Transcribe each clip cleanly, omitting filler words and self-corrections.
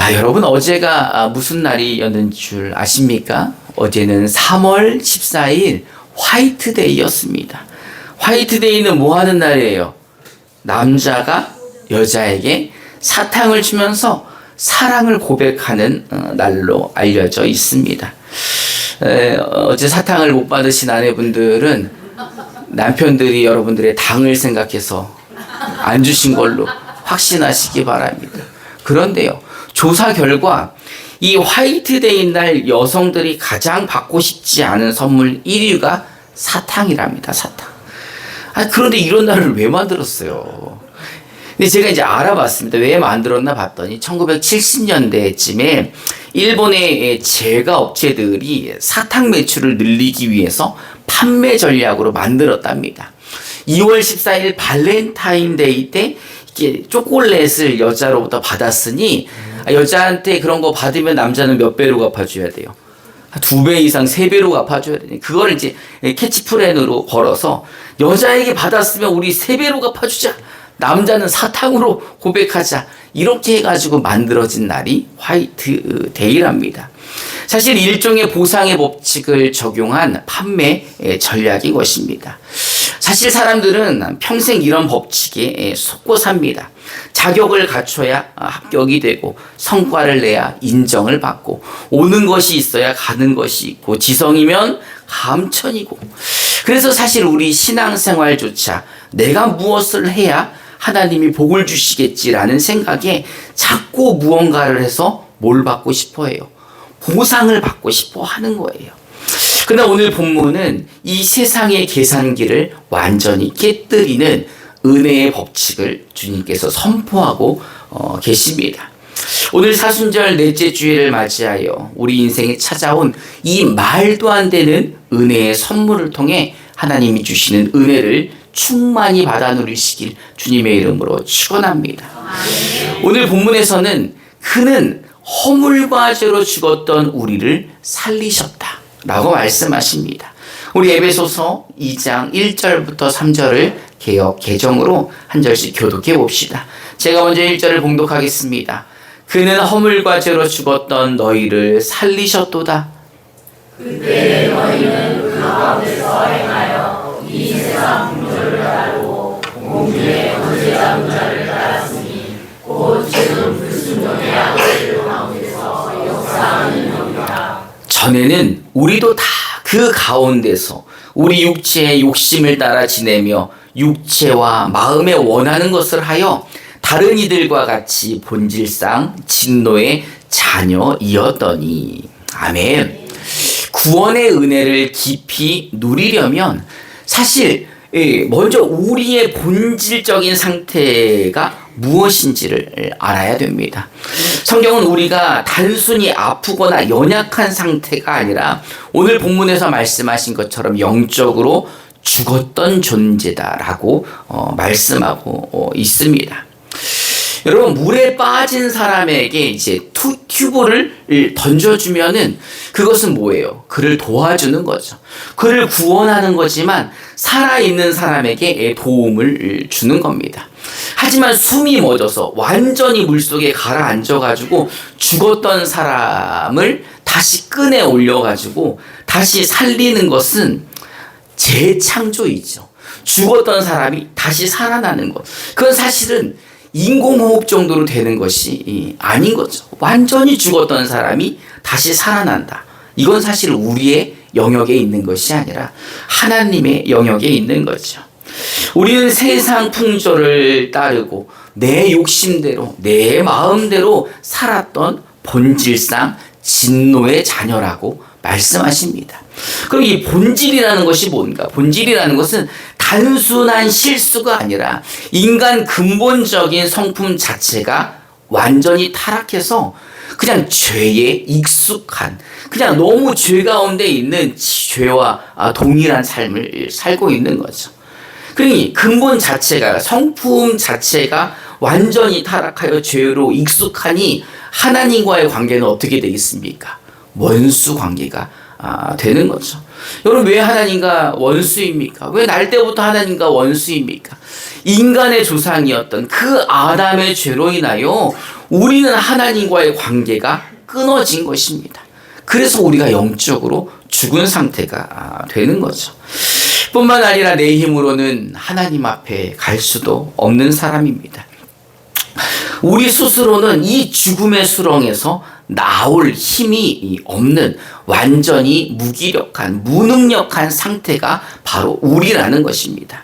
여러분 어제가 무슨 날이었는 줄 아십니까? 어제는 3월 14일 화이트데이였습니다. 화이트데이는 뭐 하는 날이에요? 남자가 여자에게 사탕을 주면서 사랑을 고백하는 날로 알려져 있습니다. 어제 사탕을 못 받으신 아내분들은 남편들이 여러분들의 당을 생각해서 안 주신 걸로 확신하시기 바랍니다. 그런데요, 조사 결과 이 화이트데이 날 여성들이 가장 받고 싶지 않은 선물 1위가 사탕이랍니다. 사탕. 그런데 이런 날을 왜 만들었어요? 근데 제가 이제 알아봤습니다. 왜 만들었나 봤더니 1970년대쯤에 일본의 제과 업체들이 사탕 매출을 늘리기 위해서 판매 전략으로 만들었답니다. 2월 14일 발렌타인데이 때 이렇게 초콜릿을 여자로부터 받았으니 여자한테 그런 거 받으면 남자는 몇 배로 갚아줘야 돼요? 2배 이상, 3배로 갚아줘야 되니 그걸 이제 캐치프레이로 걸어서 여자에게 받았으면 우리 3배로 갚아주자. 남자는 사탕으로 고백하자. 이렇게 해가지고 만들어진 날이 화이트데이랍니다. 사실 일종의 보상의 법칙을 적용한 판매 전략인 것입니다. 사실 사람들은 평생 이런 법칙에 속고 삽니다. 자격을 갖춰야 합격이 되고 성과를 내야 인정을 받고 오는 것이 있어야 가는 것이 있고 지성이면 감천이고 그래서 사실 우리 신앙생활조차 내가 무엇을 해야 하나님이 복을 주시겠지라는 생각에 자꾸 무언가를 해서 뭘 받고 싶어 해요? 보상을 받고 싶어 하는 거예요. 그러나 오늘 본문은 이 세상의 계산기를 완전히 깨뜨리는 은혜의 법칙을 주님께서 선포하고 계십니다. 오늘 사순절 넷째 주일을 맞이하여 우리 인생에 찾아온 이 말도 안 되는 은혜의 선물을 통해 하나님이 주시는 은혜를 충만히 받아 누리시길 주님의 이름으로 축원합니다. 오늘 본문에서는 그는 허물과 죄로 죽었던 우리를 살리셨다 라고 말씀하십니다. 우리 에베소서 2장 1절부터 3절을 개역 개정으로 한 절씩 교독해 봅시다. 제가 먼저 1절을 봉독하겠습니다. 그는 허물과 죄로 죽었던 너희를 살리셨도다. 그때 너희는 그 가운데서 행하여 이 세상 풍조를 따르고 공중의 거짓한 자를 따랐으니 곧 지금 불순종의 아들들 가운데서 역사하는 영이라. 전에는 우리도 다 그 가운데서 우리 육체의 욕심을 따라 지내며 육체와 마음에 원하는 것을 하여 다른 이들과 같이 본질상 진노의 자녀이었더니. 아멘. 구원의 은혜를 깊이 누리려면 사실 먼저 우리의 본질적인 상태가 무엇인지를 알아야 됩니다. 성경은 우리가 단순히 아프거나 연약한 상태가 아니라 오늘 본문에서 말씀하신 것처럼 영적으로 죽었던 존재다라고 말씀하고 있습니다. 여러분, 물에 빠진 사람에게 이제 튜브를 던져주면은 그것은 뭐예요? 그를 도와주는 거죠. 그를 구원하는 거지만 살아있는 사람에게 도움을 주는 겁니다. 하지만 숨이 멎어서 완전히 물속에 가라앉아가지고 죽었던 사람을 다시 끈에 올려가지고 다시 살리는 것은 재창조이죠. 죽었던 사람이 다시 살아나는 것. 그건 사실은 인공호흡 정도로 되는 것이 아닌 거죠. 완전히 죽었던 사람이 다시 살아난다. 이건 사실 우리의 영역에 있는 것이 아니라 하나님의 영역에 있는 거죠. 우리는 세상 풍조를 따르고 내 욕심대로 내 마음대로 살았던 본질상 진노의 자녀라고 말씀하십니다. 그럼 이 본질이라는 것이 뭔가? 본질이라는 것은 단순한 실수가 아니라 인간 근본적인 성품 자체가 완전히 타락해서 그냥 죄에 익숙한, 그냥 너무 죄 가운데 있는 죄와 동일한 삶을 살고 있는 거죠. 그러니 근본 자체가, 성품 자체가 완전히 타락하여 죄로 익숙하니 하나님과의 관계는 어떻게 되겠습니까? 원수 관계가 되는 거죠. 여러분, 왜 하나님과 원수입니까? 왜 날 때부터 하나님과 원수입니까? 인간의 조상이었던 그 아담의 죄로 인하여 우리는 하나님과의 관계가 끊어진 것입니다. 그래서 우리가 영적으로 죽은 상태가 되는 거죠. 뿐만 아니라 내 힘으로는 하나님 앞에 갈 수도 없는 사람입니다. 우리 스스로는 이 죽음의 수렁에서 나올 힘이 없는 완전히 무기력한, 무능력한 상태가 바로 우리라는 것입니다.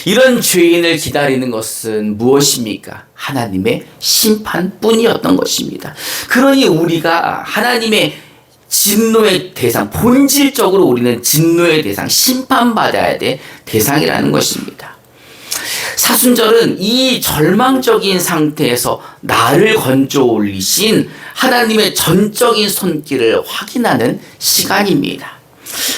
이런 죄인을 기다리는 것은 무엇입니까? 하나님의 심판뿐이었던 것입니다. 그러니 우리가 하나님의 진노의 대상, 본질적으로 우리는 진노의 대상, 심판받아야 될 대상이라는 것입니다. 사순절은 이 절망적인 상태에서 나를 건져 올리신 하나님의 전적인 손길을 확인하는 시간입니다.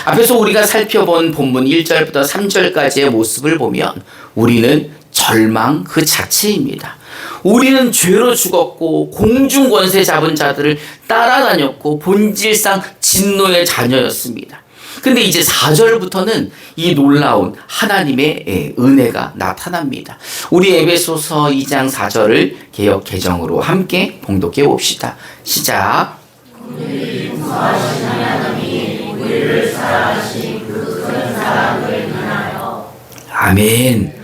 앞에서 우리가 살펴본 본문 1절부터 3절까지의 모습을 보면 우리는 절망 그 자체입니다. 우리는 죄로 죽었고 공중 권세 잡은 자들을 따라다녔고 본질상 진노의 자녀였습니다. 근데 이제 4절부터는 이 놀라운 하나님의 은혜가 나타납니다. 우리 에베소서 2장 4절을 개역 개정으로 함께 봉독해 봅시다. 시작. 우리 용서하신 하나님이 우리를 사랑하신 그 큰 사랑을 인하여. 아멘.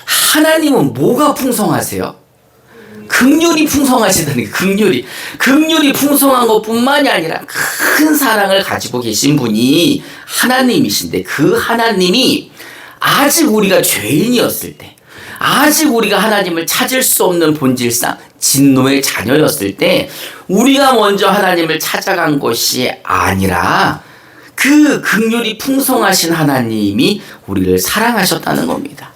하나님은 뭐가 풍성하세요? 긍휼이 풍성하시다니, 긍휼이 풍성한 것뿐만이 아니라 큰 사랑을 가지고 계신 분이 하나님이신데, 그 하나님이 아직 우리가 죄인이었을 때, 아직 우리가 하나님을 찾을 수 없는 본질상 진노의 자녀였을 때 우리가 먼저 하나님을 찾아간 것이 아니라 그 긍휼이 풍성하신 하나님이 우리를 사랑하셨다는 겁니다.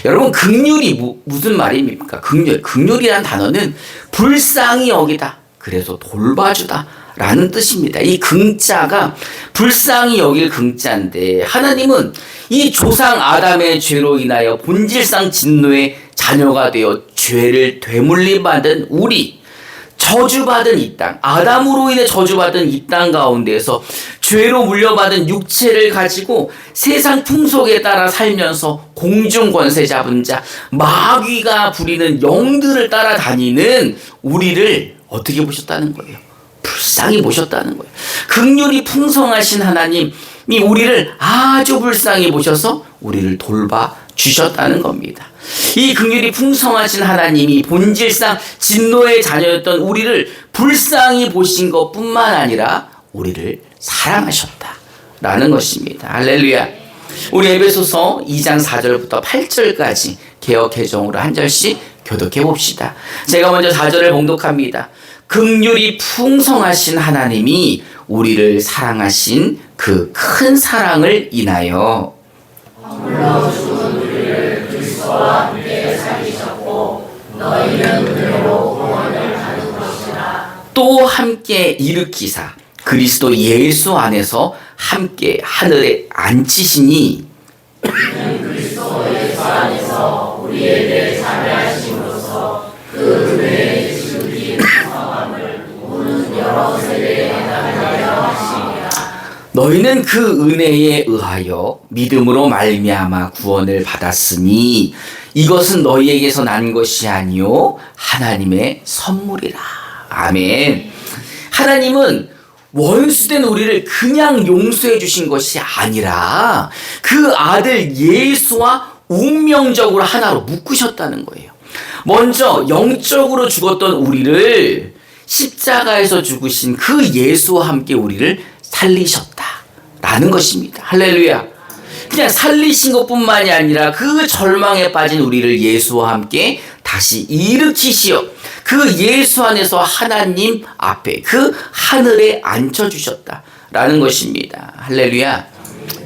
여러분, 긍휼이 무슨 말입니까? 긍휼이란 단어는 불쌍히 여기다, 그래서 돌봐주다 라는 뜻입니다. 이 긍자가 불쌍히 여길 긍자인데, 하나님은 이 조상 아담의 죄로 인하여 본질상 진노의 자녀가 되어 죄를 되물림받은 우리, 저주받은 이 땅, 아담으로 인해 저주받은 이 땅 가운데에서 죄로 물려받은 육체를 가지고 세상 풍속에 따라 살면서 공중 권세 잡은 자, 마귀가 부리는 영들을 따라다니는 우리를 어떻게 보셨다는 거예요? 불쌍히 보셨다는 거예요. 긍휼이 풍성하신 하나님이 우리를 아주 불쌍히 보셔서 우리를 돌봐 주셨다는 겁니다. 이 긍휼이 풍성하신 하나님이 본질상 진노의 자녀였던 우리를 불쌍히 보신 것뿐만 아니라 우리를 사랑하셨다라는 것입니다. 할렐루야. 우리 에베소서 2장 4절부터 8절까지 개역 개정으로 한 절씩 교독해 봅시다. 제가 먼저 4절을 봉독합니다. 긍휼이 풍성하신 하나님이 우리를 사랑하신 그 큰 사랑을 인하여 물러 죽은 우리를 그리스도와 함께 살리셨고 너희는 은혜로 구원을 받은 것이라. 또 함께 일으키사 그리스도 예수 안에서 함께 하늘에 앉히시니 이는 그리스도 예수 안에서 우리에 대해 자비하심으로써 그 은혜의 지극히 풍성함을 우는 여러 세대에 나타나게 하시니라. 너희는 그 은혜에 의하여 믿음으로 말미암아 구원을 받았으니 이것은 너희에게서 난 것이 아니요 하나님의 선물이라. 아멘. 하나님은 원수된 우리를 그냥 용서해 주신 것이 아니라 그 아들 예수와 운명적으로 하나로 묶으셨다는 거예요. 먼저 영적으로 죽었던 우리를 십자가에서 죽으신 그 예수와 함께 우리를 살리셨다라는 것입니다. 할렐루야. 그냥 살리신 것뿐만이 아니라 그 절망에 빠진 우리를 예수와 함께 다시 일으키시어 그 예수 안에서 하나님 앞에 그 하늘에 앉혀주셨다라는 것입니다. 할렐루야.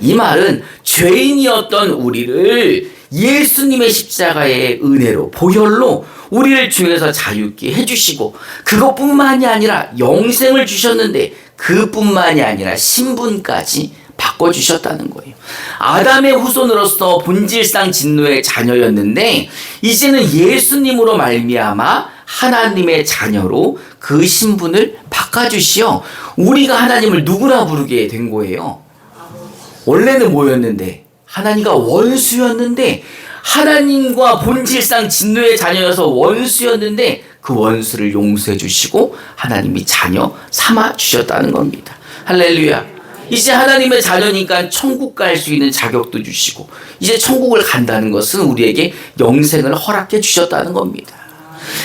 이 말은 죄인이었던 우리를 예수님의 십자가의 은혜로, 보혈로 우리를 죄에서 자유케 해주시고 그것뿐만이 아니라 영생을 주셨는데 그뿐만이 아니라 신분까지 바꿔주셨다는 거예요. 아담의 후손으로서 본질상 진노의 자녀였는데 이제는 예수님으로 말미암아 하나님의 자녀로 그 신분을 바꿔주시어 우리가 하나님을 누구라 부르게 된 거예요. 원래는 뭐였는데? 하나님과 원수였는데, 하나님과 본질상 진노의 자녀여서 원수였는데 그 원수를 용서해 주시고 하나님이 자녀 삼아 주셨다는 겁니다. 할렐루야. 이제 하나님의 자녀니까 천국 갈 수 있는 자격도 주시고 이제 천국을 간다는 것은 우리에게 영생을 허락해 주셨다는 겁니다.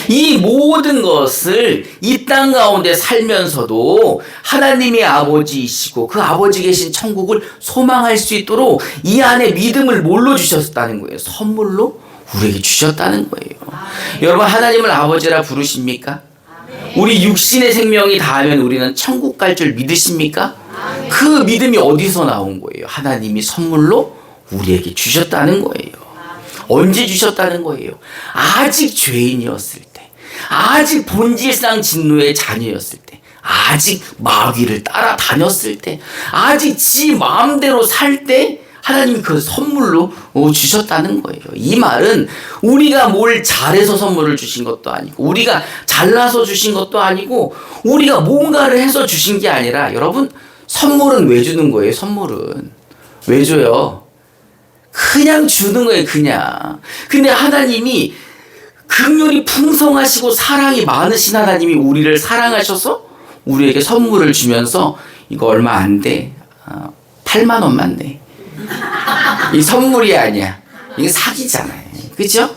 이 모든 것을 이 땅 가운데 살면서도 하나님의 아버지이시고 그 아버지 계신 천국을 소망할 수 있도록 이 안에 믿음을 뭘로 주셨다는 거예요? 선물로 우리에게 주셨다는 거예요. 여러분, 하나님을 아버지라 부르십니까? 우리 육신의 생명이 닿으면 우리는 천국 갈 줄 믿으십니까? 그 믿음이 어디서 나온 거예요? 하나님이 선물로 우리에게 주셨다는 거예요. 언제 주셨다는 거예요? 아직 죄인이었을 때, 아직 본질상 진노의 자녀였을 때, 아직 마귀를 따라다녔을 때, 아직 지 마음대로 살 때 하나님이 그 선물로 주셨다는 거예요. 이 말은 우리가 뭘 잘해서 선물을 주신 것도 아니고 우리가 잘나서 주신 것도 아니고 우리가 뭔가를 해서 주신 게 아니라, 여러분, 선물은 왜 주는 거예요? 선물은 왜 줘요? 그냥 주는 거예요. 그냥. 근데 하나님이 긍휼이 풍성하시고 사랑이 많으신 하나님이 우리를 사랑하셔서 우리에게 선물을 주면서 이거 얼마 안 돼. 8만 원만 내. 이 선물이 아니야. 이게 사기잖아요. 그죠?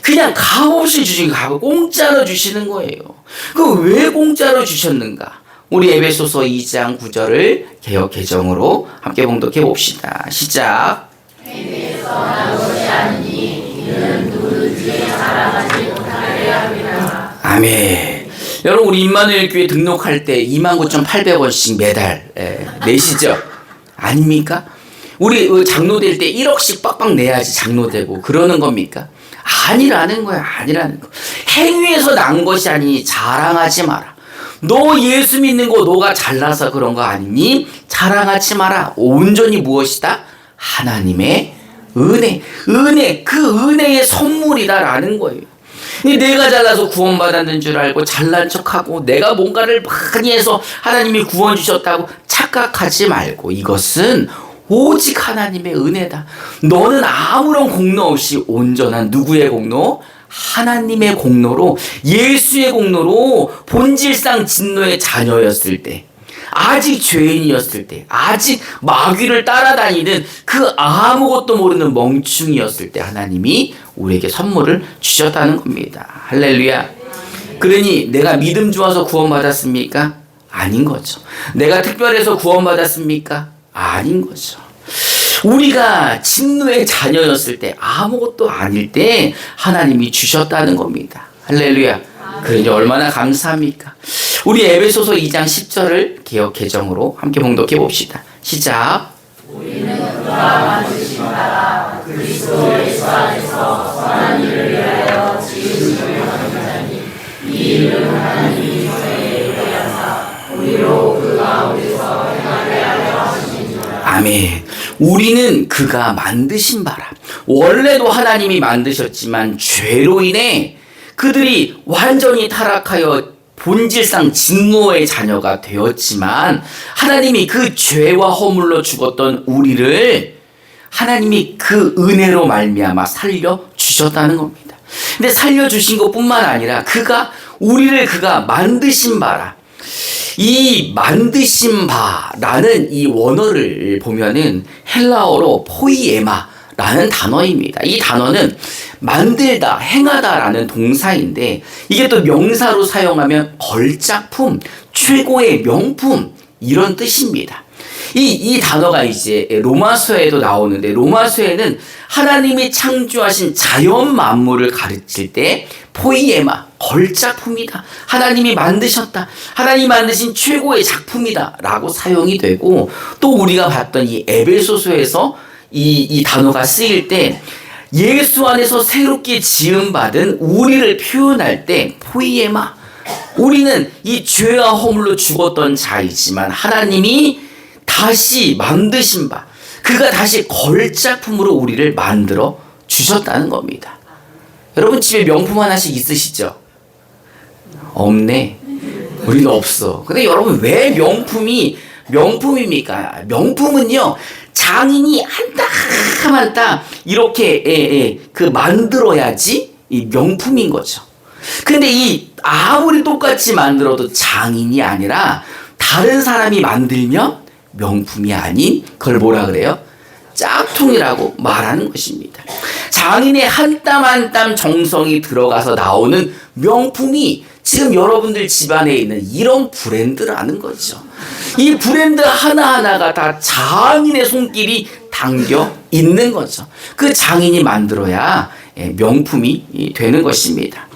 그냥 값없이 주신 거, 공짜로 주시는 거예요. 그 왜 공짜로 주셨는가? 우리 에베소서 2장 9절을 개역 개정으로 함께 봉독해 봅시다. 시작. 행위에서 난 것이 아니니 이는 누구든지 자랑하지 못하게 합니다. 아멘. 여러분, 우리 임마누엘 교회 등록할 때 29,800원씩 매달 내시죠? 아닙니까? 우리 장로될 때 1억씩 빡빡 내야지 장로되고 그러는 겁니까? 아니라는 거야. 아니라는 거. 행위에서 난 것이 아니니 자랑하지 마라. 너 예수 믿는 거 너가 잘나서 그런 거 아니니 자랑하지 마라. 온전히 무엇이다? 하나님의 은혜. 은혜, 그 은혜의 선물이다라는 거예요. 내가 잘나서 구원받았는 줄 알고 잘난 척하고 내가 뭔가를 많이 해서 하나님이 구원 주셨다고 착각하지 말고, 이것은 오직 하나님의 은혜다. 너는 아무런 공로 없이 온전한 누구의 공로? 하나님의 공로로, 예수의 공로로 본질상 진노의 자녀였을 때, 아직 죄인이었을 때, 아직 마귀를 따라다니는 그 아무것도 모르는 멍충이었을 때 하나님이 우리에게 선물을 주셨다는 겁니다. 할렐루야. 그러니 내가 믿음 좋아서 구원받았습니까? 아닌 거죠. 내가 특별해서 구원받았습니까? 아닌 거죠. 우리가 진노의 자녀였을 때, 아무것도 아닐 때 하나님이 주셨다는 겁니다. 할렐루야. 그러니 얼마나 감사합니까? 우리 에베소서 2장 10절을 개역 개정으로 함께 봉독해 봅시다. 시작. 우리는 그가 만드신 나라 그리스도 예수 안에서 선한 일을 위하여 지으신 하나님, 이 일은 하나님이 저에게 하사 우리로 그 가운데서 행하게 하려 하신 줄. 아멘. 우리는 그가 만드신 바라. 원래도 하나님이 만드셨지만 죄로 인해 그들이 완전히 타락하여 본질상 진노의 자녀가 되었지만, 하나님이 그 죄와 허물로 죽었던 우리를 하나님이 그 은혜로 말미암아 살려주셨다는 겁니다. 근데 살려주신 것뿐만 아니라 우리를 만드신 바라. 이 만드신 바라는 이 원어를 보면은 헬라어로 포이에마라는 단어입니다. 이 단어는 만들다, 행하다라는 동사인데, 이게 또 명사로 사용하면 걸작품, 최고의 명품, 이런 뜻입니다. 이 단어가 이제 로마서에도 나오는데, 로마서에는 하나님이 창조하신 자연 만물을 가르칠 때 포이에마, 걸작품이다, 하나님이 만드셨다, 하나님이 만드신 최고의 작품이다 라고 사용이 되고, 또 우리가 봤던 이 에베소서에서 이 단어가 쓰일 때 예수 안에서 새롭게 지음받은 우리를 표현할 때 포이에마, 우리는 이 죄와 허물로 죽었던 자이지만 하나님이 다시 만드신 바, 그가 다시 걸작품으로 우리를 만들어 주셨다는 겁니다. 여러분, 집에 명품 하나씩 있으시죠? 없네. 우리는 없어. 근데 여러분, 왜 명품입니까? 명품은요, 장인이 한 땀 한 땀 이렇게 만들어야지 이 명품인 거죠. 근데 이 아무리 똑같이 만들어도 장인이 아니라 다른 사람이 만들면 명품이 아닌 그걸 뭐라 그래요? 짝퉁이라고 말하는 것입니다. 장인의 한 땀 한 땀 정성이 들어가서 나오는 명품이 지금 여러분들 집안에 있는 이런 브랜드라는 거죠. 이 브랜드 하나하나가 다 장인의 손길이 담겨 있는 거죠. 그 장인이 만들어야 명품이 되는 것입니다.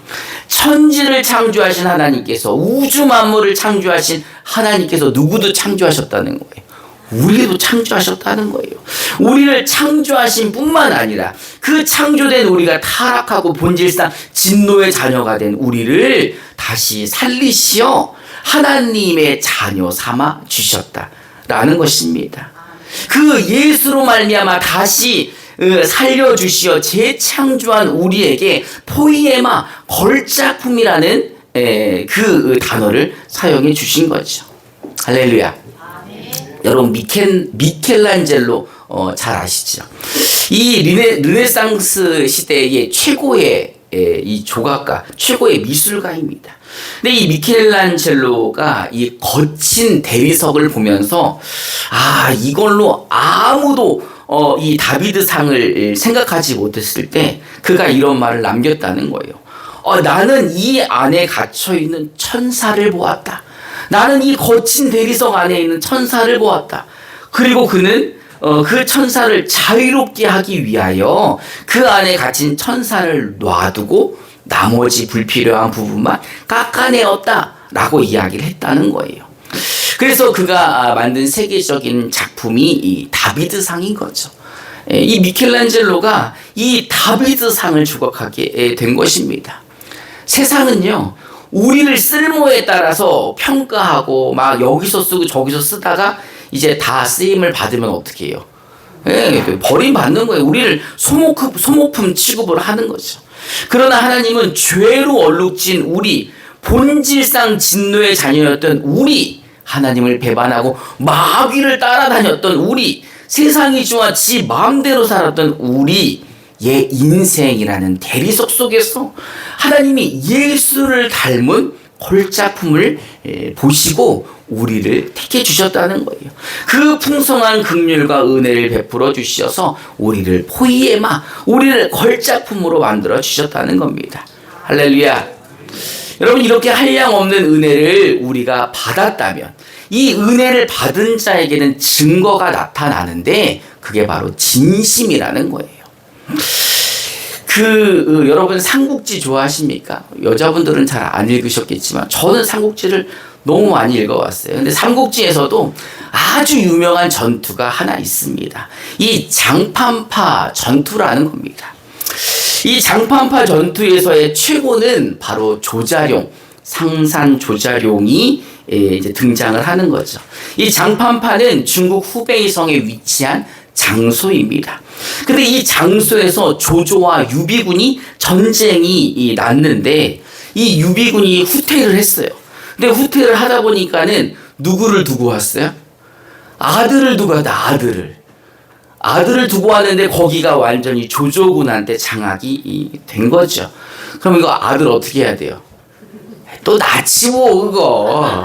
천지를 창조하신 하나님께서, 우주 만물을 창조하신 하나님께서 누구도 창조하셨다는 거예요. 우리도 창조하셨다는 거예요. 우리를 창조하신 뿐만 아니라 그 창조된 우리가 타락하고 본질상 진노의 자녀가 된 우리를 다시 살리시어 하나님의 자녀 삼아 주셨다라는 것입니다. 그 예수로 말미암아 다시 살려주시어 재창조한 우리에게 포이에마, 걸작품이라는 그 단어를 사용해 주신 거죠. 할렐루야. 여러분 미켈란젤로 잘 아시죠? 이 르네상스 시대의 최고의 이 조각가, 최고의 미술가입니다. 근데 이 미켈란젤로가 이 거친 대리석을 보면서 이걸로 아무도 이 다비드상을 생각하지 못했을 때 그가 이런 말을 남겼다는 거예요. 나는 이 안에 갇혀 있는 천사를 보았다. 나는 이 거친 대리석 안에 있는 천사를 보았다. 그리고 그는 그 천사를 자유롭게 하기 위하여 그 안에 갇힌 천사를 놔두고 나머지 불필요한 부분만 깎아내었다 라고 이야기를 했다는 거예요. 그래서 그가 만든 세계적인 작품이 이 다비드상인 거죠. 이 미켈란젤로가 이 다비드상을 조각하게 된 것입니다. 세상은요, 우리를 쓸모에 따라서 평가하고 막 여기서 쓰고 저기서 쓰다가 이제 다 쓰임을 받으면 어떻게 해요? 버림받는 거예요. 우리를 소모품 취급을 하는 거죠. 그러나 하나님은 죄로 얼룩진 우리, 본질상 진노의 자녀였던 우리, 하나님을 배반하고 마귀를 따라다녔던 우리, 세상이 좋아 지 마음대로 살았던 우리, 의 인생이라는 대리석 속에서 하나님이 예수를 닮은 걸작품을 보시고 우리를 택해 주셨다는 거예요. 그 풍성한 긍휼과 은혜를 베풀어 주셔서 우리를 포이에마, 우리를 걸작품으로 만들어 주셨다는 겁니다. 할렐루야. 여러분, 이렇게 한량 없는 은혜를 우리가 받았다면 이 은혜를 받은 자에게는 증거가 나타나는데 그게 바로 진심이라는 거예요. 여러분 삼국지 좋아하십니까? 여자분들은 잘 안 읽으셨겠지만 저는 삼국지를 너무 많이 읽어왔어요. 근데 삼국지에서도 아주 유명한 전투가 하나 있습니다. 이 장판파 전투라는 겁니다. 이 장판파 전투에서의 최고는 바로 조자룡, 상산 조자룡이 이제 등장을 하는 거죠. 이 장판파는 중국 후베이성에 위치한 장소입니다. 근데 이 장소에서 조조와 유비군이 전쟁이 났는데 이 유비군이 후퇴를 했어요. 근데 후퇴를 하다 보니까는 누구를 두고 왔어요? 아들을 두고 왔다. 아들을 두고 왔는데 거기가 완전히 조조군한테 장악이 된 거죠. 그럼 이거 아들 어떻게 해야 돼요? 또 낳지 뭐 그거.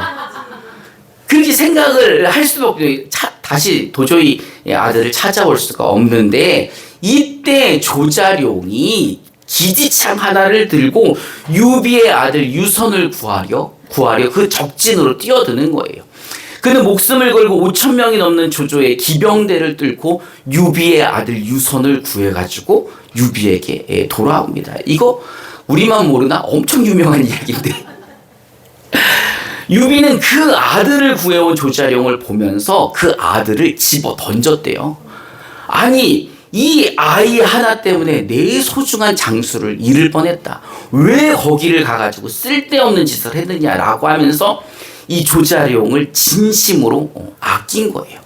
그렇게 생각을 할 수밖에 다시 도저히 아들을 찾아올 수가 없는데 이때 조자룡이 기지창 하나를 들고 유비의 아들 유선을 구하려 그 적진으로 뛰어드는 거예요. 그는 목숨을 걸고 5,000명이 넘는 조조의 기병대를 뚫고 유비의 아들 유선을 구해가지고 유비에게 돌아옵니다. 이거 우리만 모르나? 엄청 유명한 이야기인데 유비는 그 아들을 구해온 조자룡을 보면서 그 아들을 집어 던졌대요. 아니, 이 아이 하나 때문에 내 소중한 장수를 잃을 뻔했다. 왜 거기를 가가지고 쓸데없는 짓을 했느냐라고 하면서 이 조자룡을 진심으로 아낀 거예요.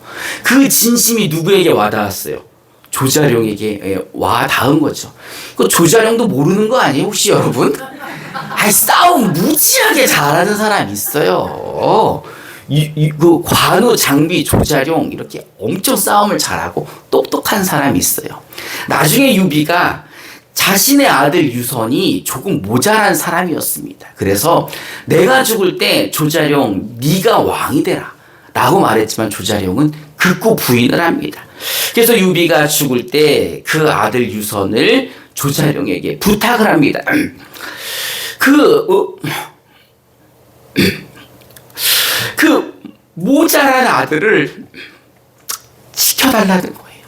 그 진심이 누구에게 와닿았어요? 조자룡에게 와닿은 거죠. 그 조자룡도 모르는 거 아니에요, 혹시 여러분? 싸움 무지하게 잘하는 사람이 있어요. 그 관우, 장비, 조자룡 이렇게 엄청 싸움을 잘하고 똑똑한 사람이 있어요. 나중에 유비가 자신의 아들 유선이 조금 모자란 사람이었습니다. 그래서 내가 죽을 때 조자룡 네가 왕이 되라 라고 말했지만 조자룡은 극구 부인을 합니다. 그래서 유비가 죽을 때 그 아들 유선을 조자룡에게 부탁을 합니다. 그 모자란 아들을 지켜달라는 거예요.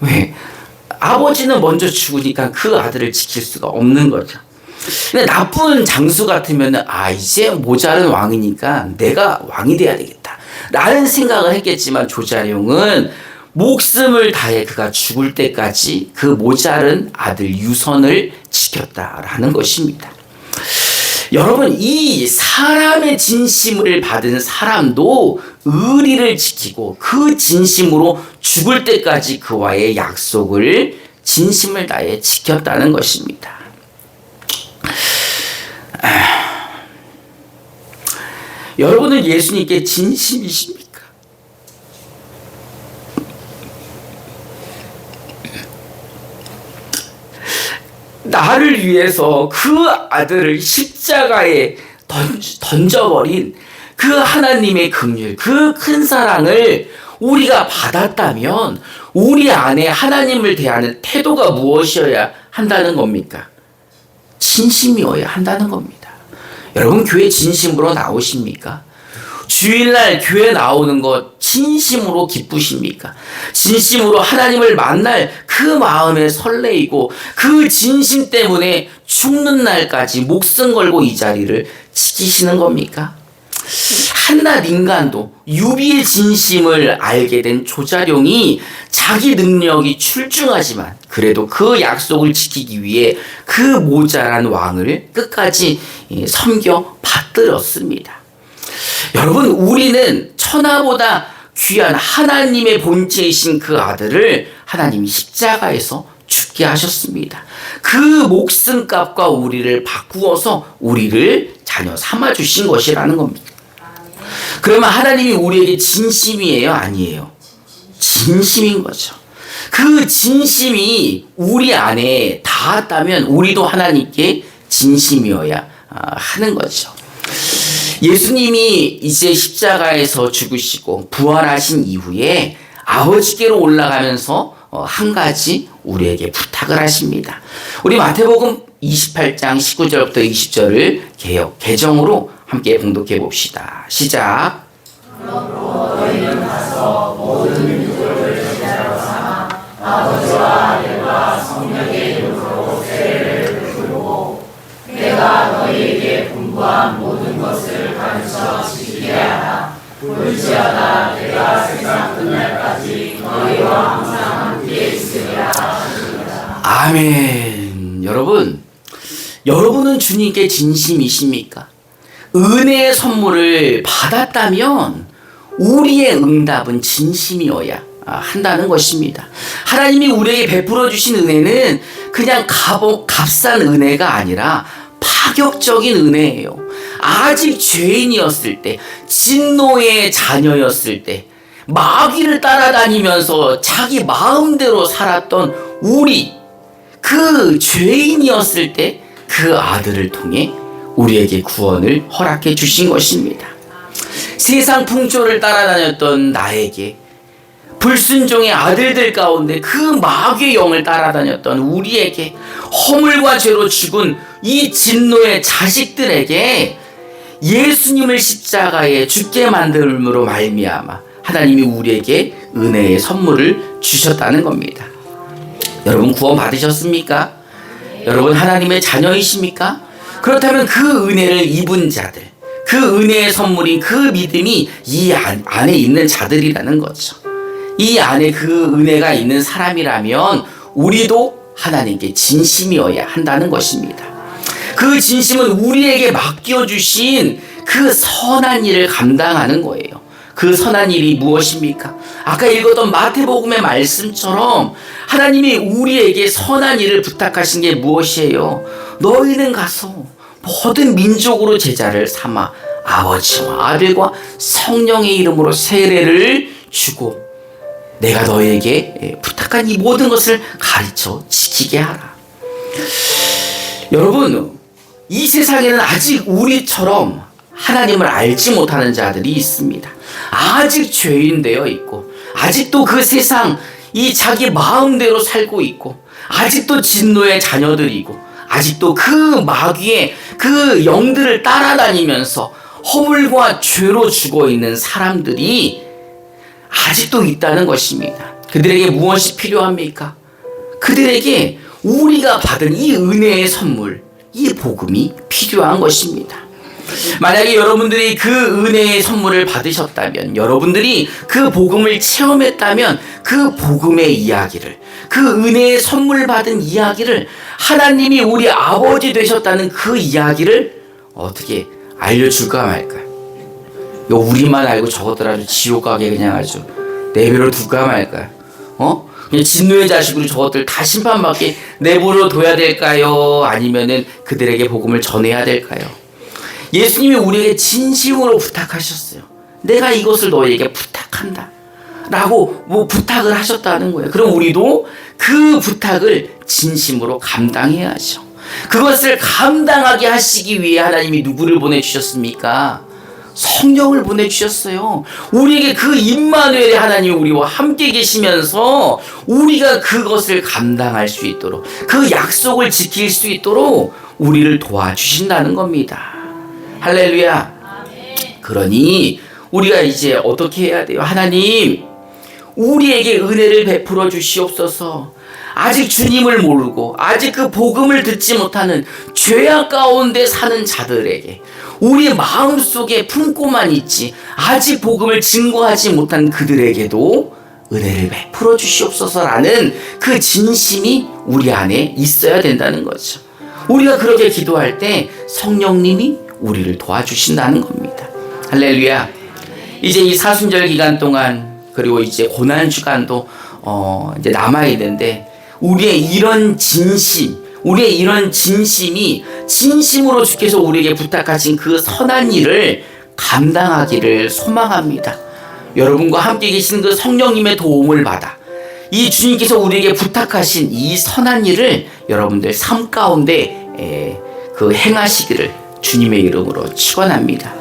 왜? 아버지는 먼저 죽으니까 그 아들을 지킬 수가 없는 거죠. 근데 나쁜 장수 같으면 이제 모자란 왕이니까 내가 왕이 돼야 되겠다 라는 생각을 했겠지만 조자룡은 목숨을 다해 그가 죽을 때까지 그 모자른 아들 유선을 지켰다라는 것입니다. 여러분, 이 사람의 진심을 받은 사람도 의리를 지키고 그 진심으로 죽을 때까지 그와의 약속을 진심을 다해 지켰다는 것입니다. 여러분은 예수님께 진심이십니까? 나를 위해서 그 아들을 십자가에 던져버린 그 하나님의 긍휼, 그 큰 사랑을 우리가 받았다면 우리 안에 하나님을 대하는 태도가 무엇이어야 한다는 겁니까? 진심이어야 한다는 겁니다. 여러분, 교회 진심으로 나오십니까? 주일날 교회 나오는 것 진심으로 기쁘십니까? 진심으로 하나님을 만날 그 마음에 설레이고 그 진심 때문에 죽는 날까지 목숨 걸고 이 자리를 지키시는 겁니까? 한낱 인간도 유비의 진심을 알게 된 조자룡이 자기 능력이 출중하지만 그래도 그 약속을 지키기 위해 그 모자란 왕을 끝까지 섬겨 받들었습니다. 여러분, 우리는 천하보다 귀한 하나님의 본체이신 그 아들을 하나님이 십자가에서 죽게 하셨습니다. 그 목숨값과 우리를 바꾸어서 우리를 자녀 삼아 주신 것이라는 겁니다. 그러면 하나님이 우리에게 진심이에요? 아니에요? 진심인 거죠. 그 진심이 우리 안에 닿았다면 우리도 하나님께 진심이어야 하는 거죠. 예수님이 이제 십자가에서 죽으시고 부활하신 이후에 아버지께로 올라가면서 한 가지 우리에게 부탁을 하십니다. 우리 마태복음 28장 19절부터 20절을 개정으로 함께 봉독해 봅시다. 시작. 그러므로 너희는 가서 모든 민족을 제자로 삼아 아버지와 아들과 성령의 이름으로 세례를 베풀고 내가 너희에게 분부한 모든 것을 가르쳐 지키게 하라. 볼지어다 내가 세상 끝날까지 너희와 항상 함께 있으리라. 아멘. 여러분은 주님께 진심이십니까? 은혜의 선물을 받았다면 우리의 응답은 진심이어야 한다는 것입니다. 하나님이 우리에게 베풀어 주신 은혜는 그냥 값싼 은혜가 아니라 파격적인 은혜예요. 아직 죄인이었을 때, 진노의 자녀였을 때, 마귀를 따라다니면서 자기 마음대로 살았던 우리, 그 죄인이었을 때 그 아들을 통해 우리에게 구원을 허락해 주신 것입니다. 세상 풍조를 따라다녔던 나에게, 불순종의 아들들 가운데 그 마귀의 영을 따라다녔던 우리에게, 허물과 죄로 죽은 이 진노의 자식들에게 예수님을 십자가에 죽게 만듦으로 말미암아 하나님이 우리에게 은혜의 선물을 주셨다는 겁니다. 여러분, 구원 받으셨습니까? 여러분, 하나님의 자녀이십니까? 그렇다면 그 은혜를 입은 자들, 그 은혜의 선물인 그 믿음이 이 안에 있는 자들이라는 거죠. 이 안에 그 은혜가 있는 사람이라면 우리도 하나님께 진심이어야 한다는 것입니다. 그 진심은 우리에게 맡겨주신 그 선한 일을 감당하는 거예요. 그 선한 일이 무엇입니까? 아까 읽었던 마태복음의 말씀처럼 하나님이 우리에게 선한 일을 부탁하신 게 무엇이에요? 너희는 가서 모든 민족으로 제자를 삼아 아버지와 아들과 성령의 이름으로 세례를 주고 내가 너희에게 부탁한 이 모든 것을 가르쳐 지키게 하라. 여러분, 이 세상에는 아직 우리처럼 하나님을 알지 못하는 자들이 있습니다. 아직 죄인 되어 있고, 아직도 그 세상 이 자기 마음대로 살고 있고, 아직도 진노의 자녀들이고, 아직도 그 마귀의 그 영들을 따라다니면서 허물과 죄로 죽어 있는 사람들이 아직도 있다는 것입니다. 그들에게 무엇이 필요합니까? 그들에게 우리가 받은 이 은혜의 선물, 이 복음이 필요한 것입니다. 만약에 여러분들이 그 은혜의 선물을 받으셨다면, 여러분들이 그 복음을 체험했다면, 그 복음의 이야기를, 그 은혜의 선물 받은 이야기를, 하나님이 우리 아버지 되셨다는 그 이야기를 어떻게 알려줄까 말까요? 이거 우리만 알고 저것들 아주 지옥 가게 그냥 아주 내버려 둘까 말까요? 그냥 진노의 자식으로 저것들 다 심판받게 내버려 둬야 될까요? 아니면은 그들에게 복음을 전해야 될까요? 예수님이 우리에게 진심으로 부탁하셨어요. 내가 이것을 너에게 부탁한다 라고 부탁을 하셨다는 거예요. 그럼 우리도 그 부탁을 진심으로 감당해야죠. 그것을 감당하게 하시기 위해 하나님이 누구를 보내주셨습니까? 성령을 보내주셨어요. 우리에게 그 임마누엘의 하나님이 우리와 함께 계시면서 우리가 그것을 감당할 수 있도록, 그 약속을 지킬 수 있도록 우리를 도와주신다는 겁니다. 할렐루야. 그러니 우리가 이제 어떻게 해야 돼요? 하나님, 우리에게 은혜를 베풀어 주시옵소서. 아직 주님을 모르고 아직 그 복음을 듣지 못하는 죄악 가운데 사는 자들에게, 우리 마음속에 품고만 있지 아직 복음을 증거하지 못한 그들에게도 은혜를 베풀어 주시옵소서라는 그 진심이 우리 안에 있어야 된다는 거죠. 우리가 그렇게 기도할 때 성령님이 우리를 도와주신다는 겁니다. 할렐루야. 이제 이 사순절 기간 동안, 그리고 이제 고난 주간도 이제 남아 있는데, 우리의 이런 진심, 우리의 이런 진심이 진심으로 주께서 우리에게 부탁하신 그 선한 일을 감당하기를 소망합니다. 여러분과 함께 계신 그 성령님의 도움을 받아 이 주님께서 우리에게 부탁하신 이 선한 일을 여러분들 삶 가운데 그 행하시기를 주님의 이름으로 축원합니다.